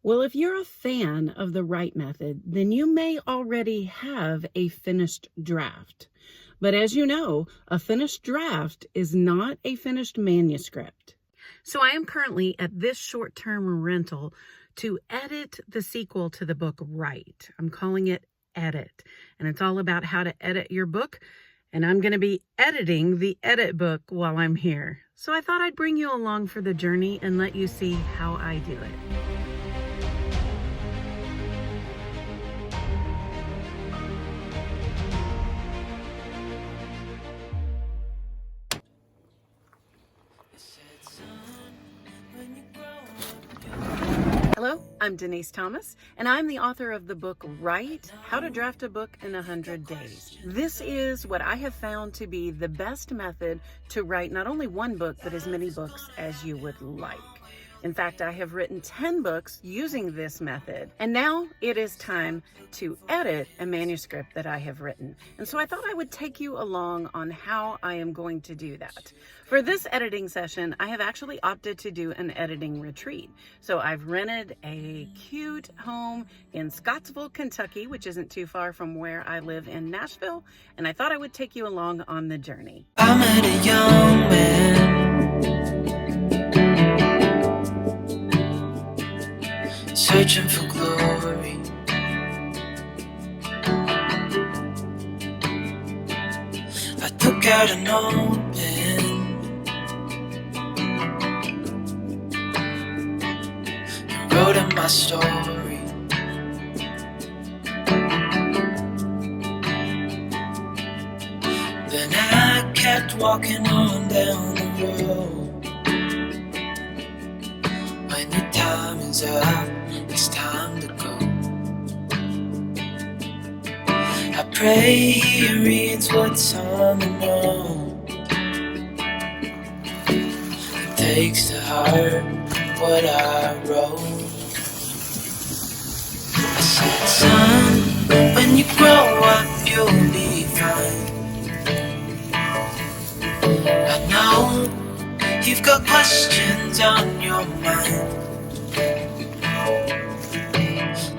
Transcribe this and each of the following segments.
Well, if you're a fan of the right method, then you may already have a finished draft. But as you know, a finished draft is not a finished manuscript. So I am currently at this short-term rental to edit the sequel to the book Right. I'm calling it Edit, and it's all about how to edit your book. And I'm going to be editing the edit book while I'm here. So I thought I'd bring you along for the journey and let you see how I do it. Hello, I'm Denis'Thomas, and I'm the author of the book Right, How to Draft a Book in 100 Days. This is what I have found to be the best method to write not only one book, but as many books as you would like. In fact, I have written 10 books using this method, and now it is time to edit a manuscript that I have written. And so I thought I would take you along on how I am going to do that. For this editing session, I have actually opted to do an editing retreat. So I've rented a cute home in Scottsville, Kentucky, which isn't too far from where I live in Nashville, and I thought I would take you along on the journey. I met a young man searching for glory. I took out an old pen and wrote in my story. Then I kept walking on down the road. When your time is up, it's time to go. I pray he reads what's on the note and takes to heart what I wrote. I said, son, when you grow up, you'll be fine. I know you've got questions on your mind.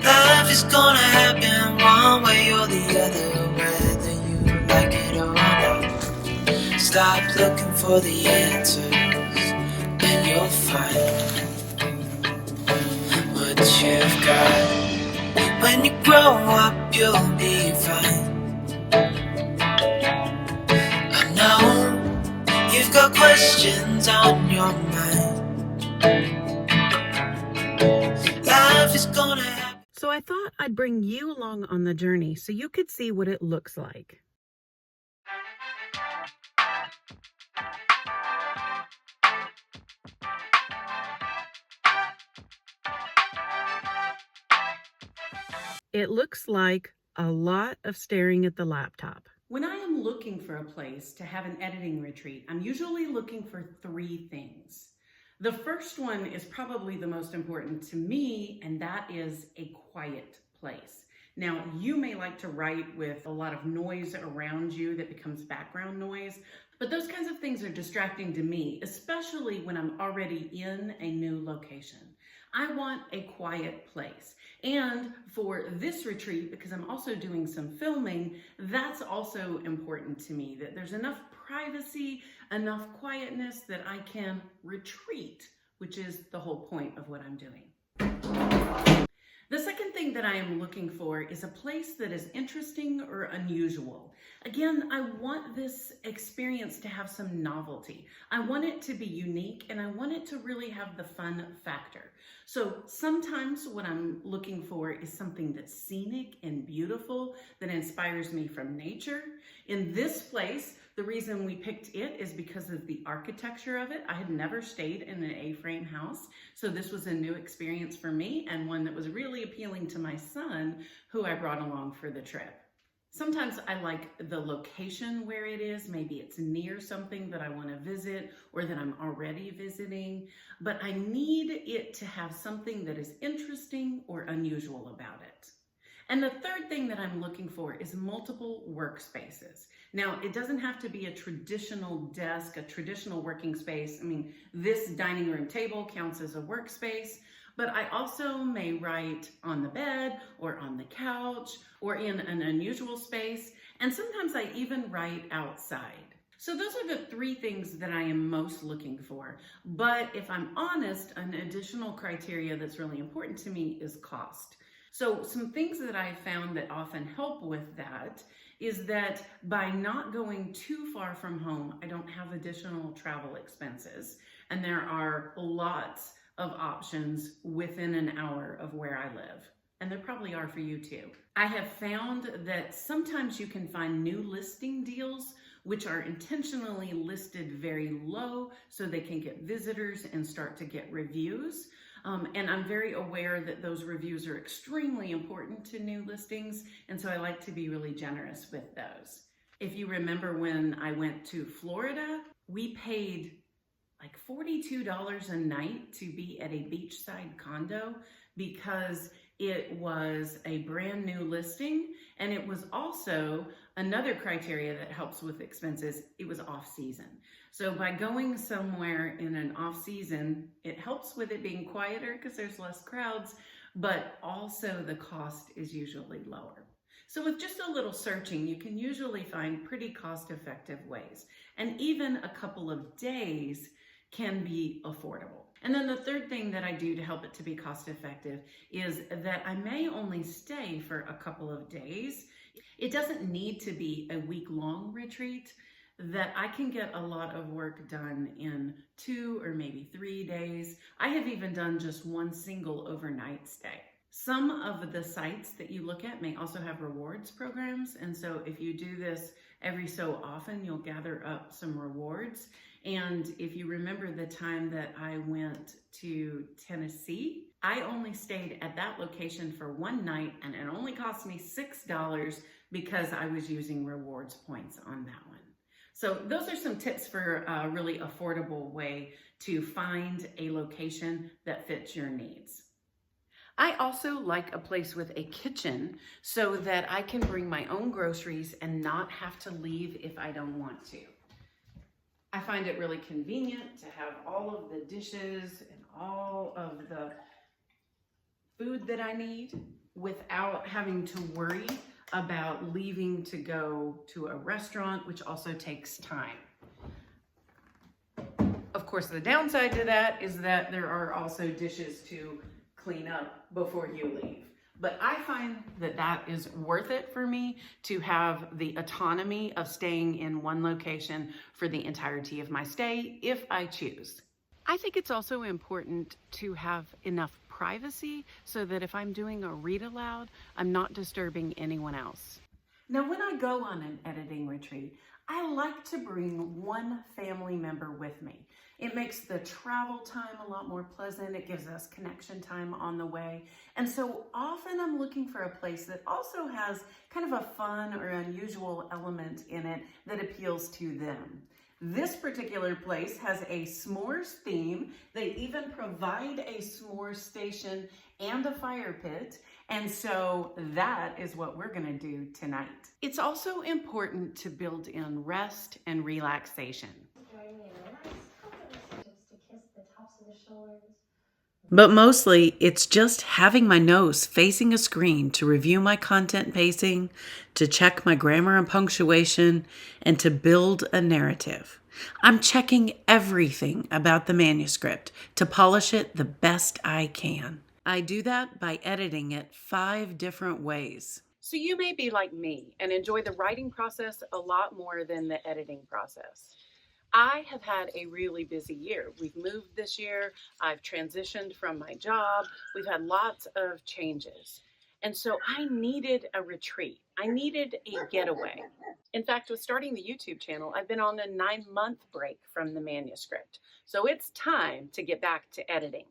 Life is gonna happen one way or the other, whether you like it or not. Stop looking for the answers, and you'll find what you've got. When you grow up, you'll be fine. I know you've got questions on your mind. Life is gonna happen. So I thought I'd bring you along on the journey so you could see what it looks like. It looks like a lot of staring at the laptop. When I am looking for a place to have an editing retreat, I'm usually looking for 3 things. The first one is probably the most important to me, and that is a quiet place. Now, you may like to write with a lot of noise around you that becomes background noise, but those kinds of things are distracting to me, especially when I'm already in a new location. I want a quiet place. And for this retreat, because I'm also doing some filming, that's also important to me, that there's enough privacy, enough quietness that I can retreat, which is the whole point of what I'm doing. The second thing that I am looking for is a place that is interesting or unusual. Again, I want this experience to have some novelty. I want it to be unique, and I want it to really have the fun factor. So sometimes what I'm looking for is something that's scenic and beautiful, that inspires me from nature. In this place, the reason we picked it is because of the architecture of it. I had never stayed in an A-frame house, so this was a new experience for me and one that was really appealing to my son, who I brought along for the trip. Sometimes I like the location where it is. Maybe it's near something that I want to visit or that I'm already visiting, but I need it to have something that is interesting or unusual about it. And the third thing that I'm looking for is multiple workspaces. Now, it doesn't have to be a traditional desk, a traditional working space. I mean, this dining room table counts as a workspace, But I also may write on the bed or on the couch or in an unusual space, and sometimes I even write outside. So those are the three things that I am most looking for. But if I'm honest, an additional criteria that's really important to me is cost. So some things that I've found that often help with that is that by not going too far from home, I don't have additional travel expenses. And there are lots of options within an hour of where I live. And there probably are for you too. I have found that sometimes you can find new listing deals which are intentionally listed very low so they can get visitors and start to get reviews. And I'm very aware that those reviews are extremely important to new listings, and so I like to be really generous with those. If you remember when I went to Florida, we paid like $42 a night to be at a beachside condo because it was a brand new listing, and it was also another criteria that helps with expenses. It was off season. So by going somewhere in an off season, it helps with it being quieter because there's less crowds, but also the cost is usually lower. So with just a little searching, you can usually find pretty cost-effective ways. And even a couple of days can be affordable. And then the third thing that I do to help it to be cost effective is that I may only stay for a couple of days. It doesn't need to be a week-long retreat, that I can get a lot of work done in 2 or maybe 3 days. I have even done just one single overnight stay. Some of the sites that you look at may also have rewards programs. And so if you do this every so often, you'll gather up some rewards. And if you remember the time that I went to Tennessee, I only stayed at that location for one night, and it only cost me $6 because I was using rewards points on that one. So those are some tips for a really affordable way to find a location that fits your needs. I also like a place with a kitchen so that I can bring my own groceries and not have to leave if I don't want to. I find it really convenient to have all of the dishes and all of the food that I need without having to worry about leaving to go to a restaurant, which also takes time. Of course, the downside to that is that there are also dishes to clean up before you leave. But I find that that is worth it for me to have the autonomy of staying in one location for the entirety of my stay if I choose. I think it's also important to have enough privacy so that if I'm doing a read aloud, I'm not disturbing anyone else. Now, when I go on an editing retreat, I like to bring one family member with me. It makes the travel time a lot more pleasant. It gives us connection time on the way. And so often I'm looking for a place that also has kind of a fun or unusual element in it that appeals to them. This particular place has a s'mores theme. They even provide a s'mores station and a fire pit. And so that is what we're gonna do tonight. It's also important to build in rest and relaxation. But mostly, it's just having my nose facing a screen to review my content pacing, to check my grammar and punctuation, and to build a narrative. I'm checking everything about the manuscript to polish it the best I can. I do that by editing it 5 different ways. So you may be like me and enjoy the writing process a lot more than the editing process. I have had a really busy year. We've moved this year. I've transitioned from my job. We've had lots of changes. And so I needed a retreat. I needed a getaway. In fact, with starting the YouTube channel, I've been on a 9-month break from the manuscript. So it's time to get back to editing.